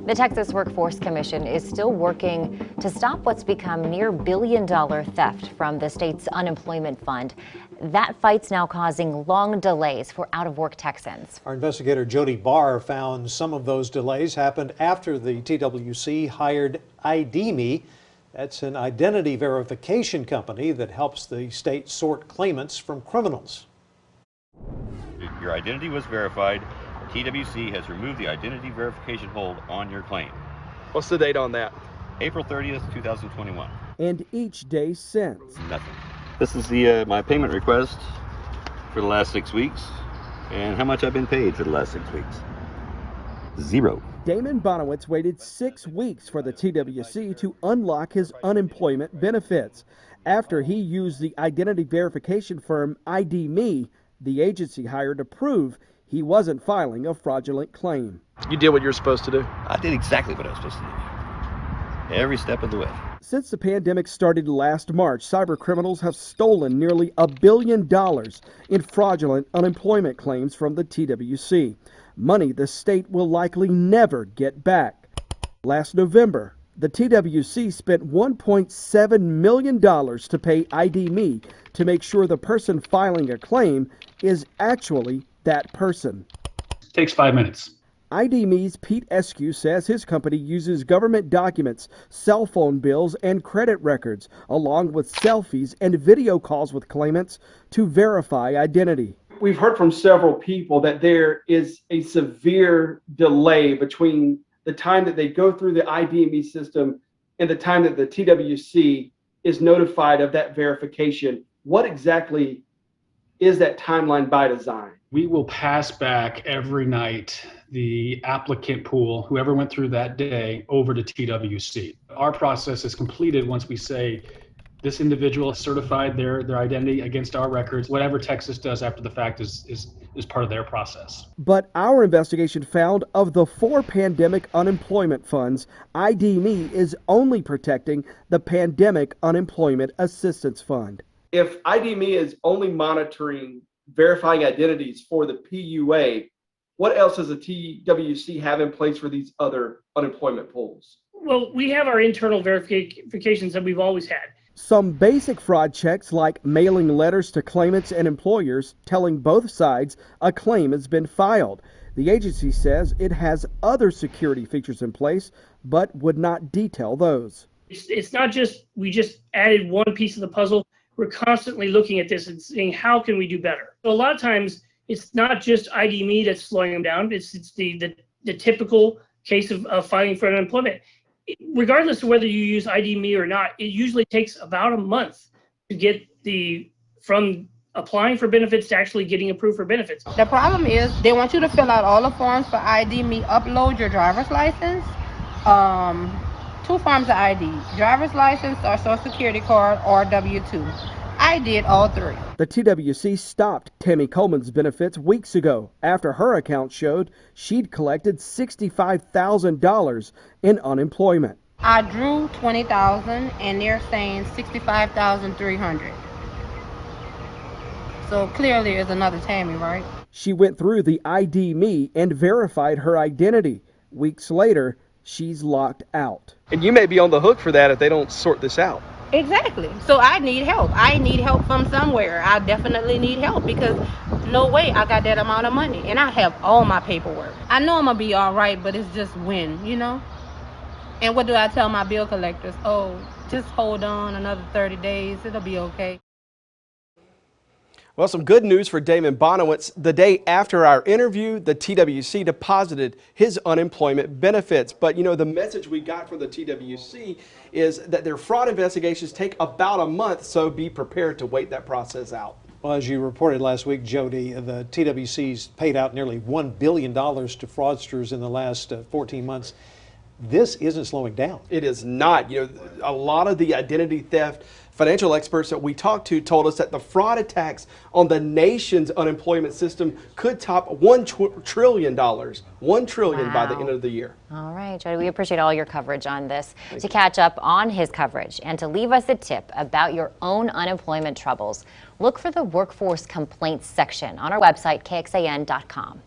The Texas Workforce Commission is still working to stop what's become near billion-dollar theft from the state's unemployment fund. That fight's now causing long delays for out-of-work Texans. Our investigator Jody Barr found some of those delays happened after the TWC hired ID.me. That's an identity verification company that helps the state sort claimants from criminals. Your identity was verified. TWC has removed the identity verification hold on your claim. What's the date on that? April 30th, 2021. And each day since. Nothing. This is the my payment request for the last 6 weeks and how much I've been paid for the last 6 weeks. Zero. Damon Bonowitz waited 6 weeks for the TWC to unlock his unemployment benefits. After he used the identity verification firm ID.me, the agency hired to prove he wasn't filing a fraudulent claim. You did what you're supposed to do. I did exactly what I was supposed to do. Every step of the way. Since the pandemic started last March, cyber criminals have stolen nearly $1 billion in fraudulent unemployment claims from the TWC. Money the state will likely never get back. Last November, the TWC spent $1.7 million to pay ID.me to make sure the person filing a claim is actually that person. Takes 5 minutes. ID.me's Pete Eskew says his company uses government documents, cell phone bills, and credit records, along with selfies and video calls with claimants to verify identity. We've heard from several people that there is a severe delay between the time that they go through the ID.me system and the time that the TWC is notified of that verification. What exactly is that timeline by design? We will pass back every night the applicant pool, whoever went through that day, over to TWC. Our process is completed once we say this individual has certified their identity against our records. Whatever Texas does after the fact is part of their process. But our investigation found of the 4 pandemic unemployment funds, ID.me is only protecting the Pandemic Unemployment Assistance Fund. If ID.me is only monitoring verifying identities for the PUA, what else does the TWC have in place for these other unemployment pools? Well, we have our internal verifications that we've always had. Some basic fraud checks like mailing letters to claimants and employers telling both sides a claim has been filed. The agency says it has other security features in place, but would not detail those. It's not just we just added one piece of the puzzle. We're constantly looking at this and saying, how can we do better? So a lot of times, it's not just ID.me that's slowing them down. It's the typical case of filing for unemployment. Regardless of whether you use ID.me or not, it usually takes about a month to get from applying for benefits to actually getting approved for benefits. The problem is they want you to fill out all the forms for ID.me, upload your driver's license, 2 forms of ID, driver's license or social security card or W-2. I did all 3. The TWC stopped Tammy Coleman's benefits weeks ago after her account showed she'd collected $65,000 in unemployment. I drew $20,000 and they're saying $65,300. So clearly it's another Tammy, right? She went through the ID.me and verified her identity. Weeks later, she's locked out. And you may be on the hook for that if they don't sort this out. Exactly. So I need help. I need help from somewhere. I definitely need help because no way I got that amount of money and I have all my paperwork. I know I'm gonna be all right, but it's just when, you know? And what do I tell my bill collectors? Oh, just hold on another 30 days. It'll be okay. Well, some good news for Damon Bonowitz. The day after our interview, the TWC deposited his unemployment benefits. But, you know, the message we got from the TWC is that their fraud investigations take about a month, so be prepared to wait that process out. Well, as you reported last week, Jody, the TWC's paid out nearly $1 billion to fraudsters in the last 14 months. This isn't slowing down. It is not. You know, a lot of the identity theft financial experts that we talked to told us that the fraud attacks on the nation's unemployment system could top $1 trillion. $1 trillion by the end of the year. All right, Jody, we appreciate all your coverage on this. To catch up on his coverage and to leave us a tip about your own unemployment troubles, look for the workforce complaints section on our website, KXAN.com.